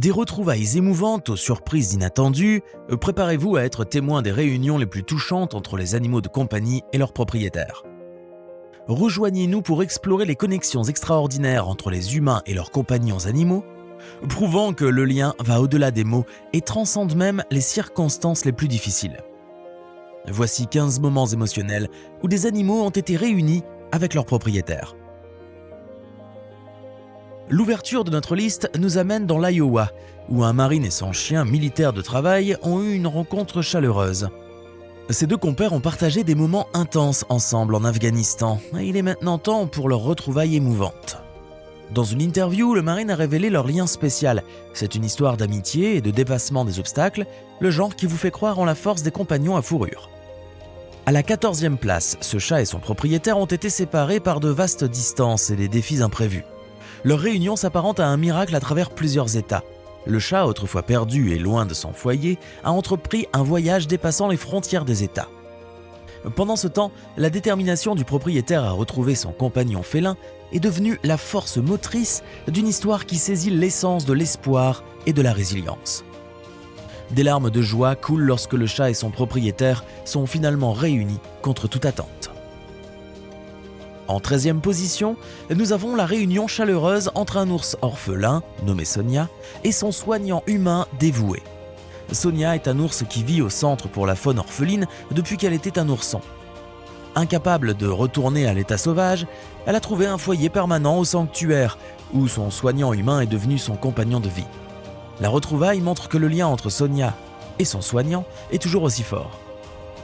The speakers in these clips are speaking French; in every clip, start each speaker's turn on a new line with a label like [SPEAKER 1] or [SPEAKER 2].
[SPEAKER 1] Des retrouvailles émouvantes aux surprises inattendues, préparez-vous à être témoin des réunions les plus touchantes entre les animaux de compagnie et leurs propriétaires. Rejoignez-nous pour explorer les connexions extraordinaires entre les humains et leurs compagnons animaux, prouvant que le lien va au-delà des mots et transcende même les circonstances les plus difficiles. Voici 15 moments émotionnels où des animaux ont été réunis avec leurs propriétaires. L'ouverture de notre liste nous amène dans l'Iowa, où un marine et son chien militaire de travail ont eu une rencontre chaleureuse. Ces deux compères ont partagé des moments intenses ensemble en Afghanistan, et il est maintenant temps pour leur retrouvaille émouvante. Dans une interview, le marine a révélé leur lien spécial. C'est une histoire d'amitié et de dépassement des obstacles, le genre qui vous fait croire en la force des compagnons à fourrure. À la 14e place, ce chat et son propriétaire ont été séparés par de vastes distances et des défis imprévus. Leur réunion s'apparente à un miracle à travers plusieurs états. Le chat, autrefois perdu et loin de son foyer, a entrepris un voyage dépassant les frontières des États. Pendant ce temps, la détermination du propriétaire à retrouver son compagnon félin est devenue la force motrice d'une histoire qui saisit l'essence de l'espoir et de la résilience. Des larmes de joie coulent lorsque le chat et son propriétaire sont finalement réunis contre toute attente. En 13e position, nous avons la réunion chaleureuse entre un ours orphelin, nommé Sonia, et son soignant humain dévoué. Sonia est un ours qui vit au centre pour la faune orpheline depuis qu'elle était un ourson. Incapable de retourner à l'état sauvage, elle a trouvé un foyer permanent au sanctuaire, où son soignant humain est devenu son compagnon de vie. La retrouvaille montre que le lien entre Sonia et son soignant est toujours aussi fort.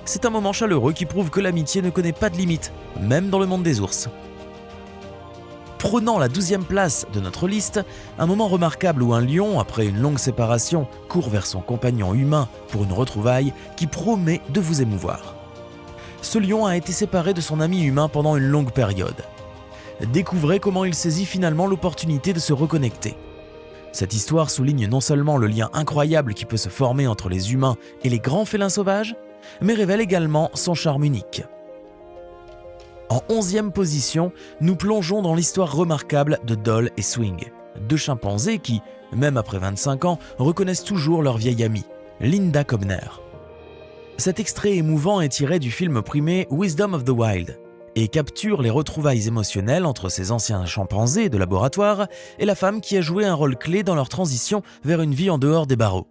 [SPEAKER 1] C'est un moment chaleureux qui prouve que l'amitié ne connaît pas de limite, même dans le monde des ours. Prenant la 12e place de notre liste, un moment remarquable où un lion, après une longue séparation, court vers son compagnon humain pour une retrouvaille qui promet de vous émouvoir. Ce lion a été séparé de son ami humain pendant une longue période. Découvrez comment il saisit finalement l'opportunité de se reconnecter. Cette histoire souligne non seulement le lien incroyable qui peut se former entre les humains et les grands félins sauvages, mais révèle également son charme unique. En 11e position, nous plongeons dans l'histoire remarquable de Doll et Swing, deux chimpanzés qui, même après 25 ans, reconnaissent toujours leur vieille amie, Linda Cobner. Cet extrait émouvant est tiré du film primé Wisdom of the Wild et capture les retrouvailles émotionnelles entre ces anciens chimpanzés de laboratoire et la femme qui a joué un rôle clé dans leur transition vers une vie en dehors des barreaux.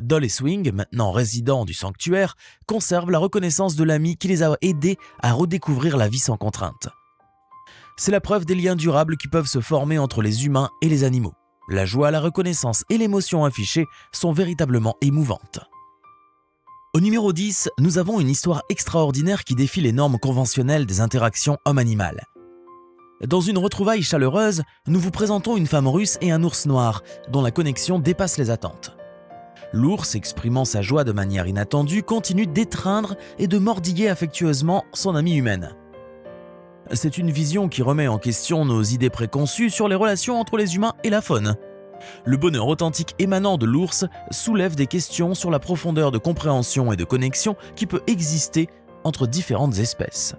[SPEAKER 1] Doll et Swing, maintenant résidents du sanctuaire, conservent la reconnaissance de l'ami qui les a aidés à redécouvrir la vie sans contrainte. C'est la preuve des liens durables qui peuvent se former entre les humains et les animaux. La joie, la reconnaissance et l'émotion affichée sont véritablement émouvantes. Au numéro 10, nous avons une histoire extraordinaire qui défie les normes conventionnelles des interactions homme-animal. Dans une retrouvaille chaleureuse, nous vous présentons une femme russe et un ours noir, dont la connexion dépasse les attentes. L'ours, exprimant sa joie de manière inattendue, continue d'étreindre et de mordiller affectueusement son amie humaine. C'est une vision qui remet en question nos idées préconçues sur les relations entre les humains et la faune. Le bonheur authentique émanant de l'ours soulève des questions sur la profondeur de compréhension et de connexion qui peut exister entre différentes espèces.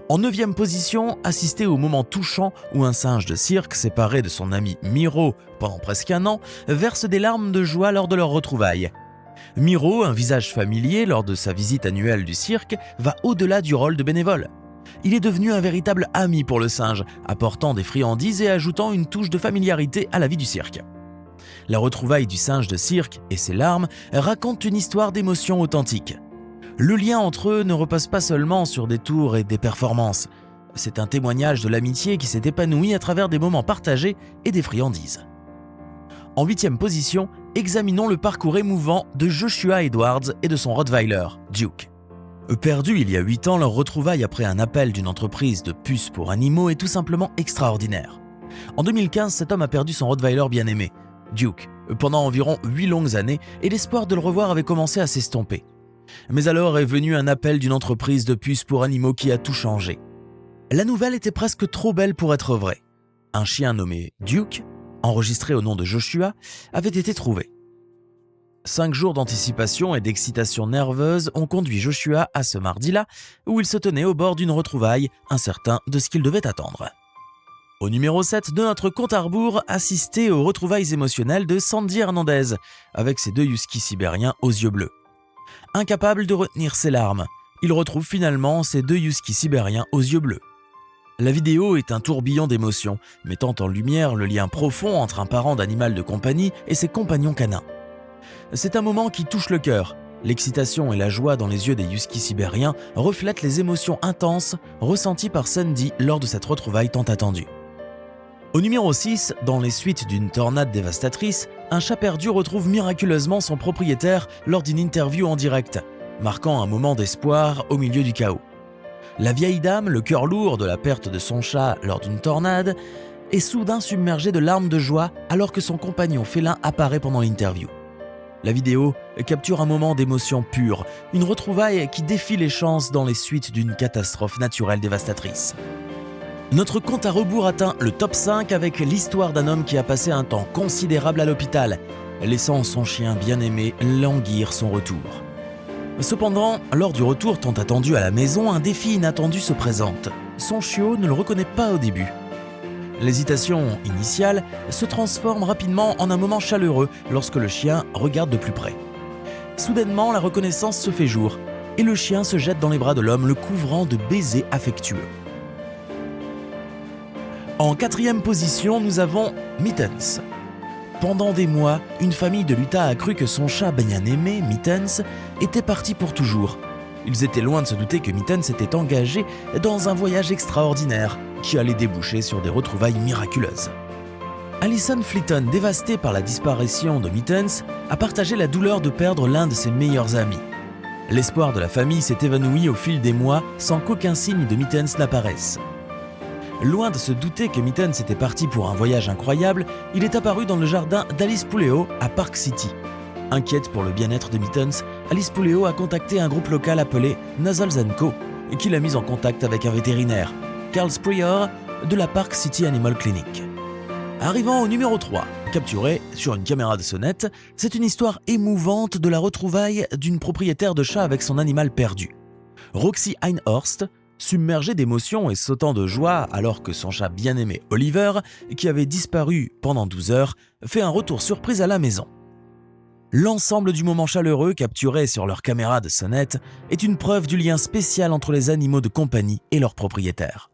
[SPEAKER 1] En 9e position, assistez au moment touchant où un singe de cirque, séparé de son ami Miro pendant presque un an, verse des larmes de joie lors de leur retrouvaille. Miro, un visage familier lors de sa visite annuelle du cirque, va au-delà du rôle de bénévole. Il est devenu un véritable ami pour le singe, apportant des friandises et ajoutant une touche de familiarité à la vie du cirque. La retrouvaille du singe de cirque et ses larmes racontent une histoire d'émotion authentique. Le lien entre eux ne repose pas seulement sur des tours et des performances. C'est un témoignage de l'amitié qui s'est épanouie à travers des moments partagés et des friandises. En 8e position, examinons le parcours émouvant de Joshua Edwards et de son Rottweiler, Duke. Perdu il y a 8 ans, leur retrouvaille après un appel d'une entreprise de puces pour animaux est tout simplement extraordinaire. En 2015, cet homme a perdu son Rottweiler bien-aimé, Duke, pendant environ 8 longues années et l'espoir de le revoir avait commencé à s'estomper. Mais alors est venu un appel d'une entreprise de puces pour animaux qui a tout changé. La nouvelle était presque trop belle pour être vraie. Un chien nommé Duke, enregistré au nom de Joshua, avait été trouvé. 5 jours d'anticipation et d'excitation nerveuse ont conduit Joshua à ce mardi-là, où il se tenait au bord d'une retrouvaille, incertain de ce qu'il devait attendre. Au numéro 7 de notre compte à rebours, assistez aux retrouvailles émotionnelles de Sandy Hernandez avec ses 2 huskies sibériens aux yeux bleus. Incapable de retenir ses larmes, il retrouve finalement ses 2 huskies sibériens aux yeux bleus. La vidéo est un tourbillon d'émotions, mettant en lumière le lien profond entre un parent d'animal de compagnie et ses compagnons canins. C'est un moment qui touche le cœur. L'excitation et la joie dans les yeux des huskies sibériens reflètent les émotions intenses ressenties par Sandy lors de cette retrouvaille tant attendue. Au numéro 6, dans les suites d'une tornade dévastatrice, un chat perdu retrouve miraculeusement son propriétaire lors d'une interview en direct, marquant un moment d'espoir au milieu du chaos. La vieille dame, le cœur lourd de la perte de son chat lors d'une tornade, est soudain submergée de larmes de joie alors que son compagnon félin apparaît pendant l'interview. La vidéo capture un moment d'émotion pure, une retrouvaille qui défie les chances dans les suites d'une catastrophe naturelle dévastatrice. Notre compte à rebours atteint le top 5 avec l'histoire d'un homme qui a passé un temps considérable à l'hôpital, laissant son chien bien-aimé languir son retour. Cependant, lors du retour tant attendu à la maison, un défi inattendu se présente. Son chiot ne le reconnaît pas au début. L'hésitation initiale se transforme rapidement en un moment chaleureux lorsque le chien regarde de plus près. Soudainement, la reconnaissance se fait jour et le chien se jette dans les bras de l'homme, le couvrant de baisers affectueux. En 4e position, nous avons Mittens. Pendant des mois, une famille de l'Utah a cru que son chat bien-aimé, Mittens, était parti pour toujours. Ils étaient loin de se douter que Mittens était engagé dans un voyage extraordinaire qui allait déboucher sur des retrouvailles miraculeuses. Alison Fleeton, dévastée par la disparition de Mittens, a partagé la douleur de perdre l'un de ses meilleurs amis. L'espoir de la famille s'est évanoui au fil des mois sans qu'aucun signe de Mittens n'apparaisse. Loin de se douter que Mittens était parti pour un voyage incroyable, il est apparu dans le jardin d'Alice Puleo à Park City. Inquiète pour le bien-être de Mittens, Alice Puleo a contacté un groupe local appelé Nuzzles & Co. qui l'a mise en contact avec un vétérinaire, Carl Spreyer de la Park City Animal Clinic. Arrivant au numéro 3, capturé sur une caméra de sonnette, c'est une histoire émouvante de la retrouvaille d'une propriétaire de chat avec son animal perdu. Roxy Einhorst, submergée d'émotions et sautant de joie alors que son chat bien-aimé Oliver, qui avait disparu pendant 12 heures, fait un retour surprise à la maison. L'ensemble du moment chaleureux capturé sur leur caméra de sonnette est une preuve du lien spécial entre les animaux de compagnie et leurs propriétaires.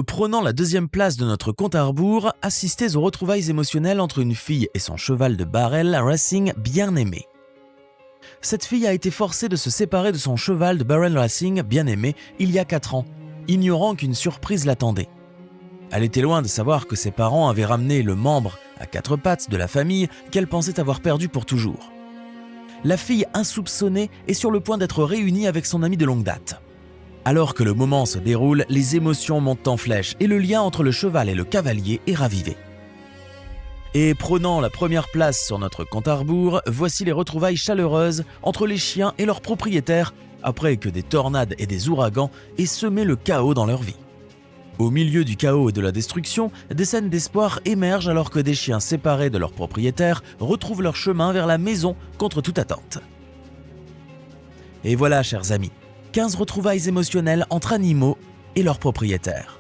[SPEAKER 1] Prenant la 2e place de notre compte à rebours, assistez aux retrouvailles émotionnelles entre une fille et son cheval de Barrel Racing bien aimé. Cette fille a été forcée de se séparer de son cheval de Barrel Racing bien aimé il y a 4 ans, ignorant qu'une surprise l'attendait. Elle était loin de savoir que ses parents avaient ramené le membre à 4 pattes de la famille qu'elle pensait avoir perdu pour toujours. La fille insoupçonnée est sur le point d'être réunie avec son ami de longue date. Alors que le moment se déroule, les émotions montent en flèche et le lien entre le cheval et le cavalier est ravivé. Et prenant la première place sur notre compte à rebours, voici les retrouvailles chaleureuses entre les chiens et leurs propriétaires après que des tornades et des ouragans aient semé le chaos dans leur vie. Au milieu du chaos et de la destruction, des scènes d'espoir émergent alors que des chiens séparés de leurs propriétaires retrouvent leur chemin vers la maison contre toute attente. Et voilà, chers amis, 15 retrouvailles émotionnelles entre animaux et leurs propriétaires.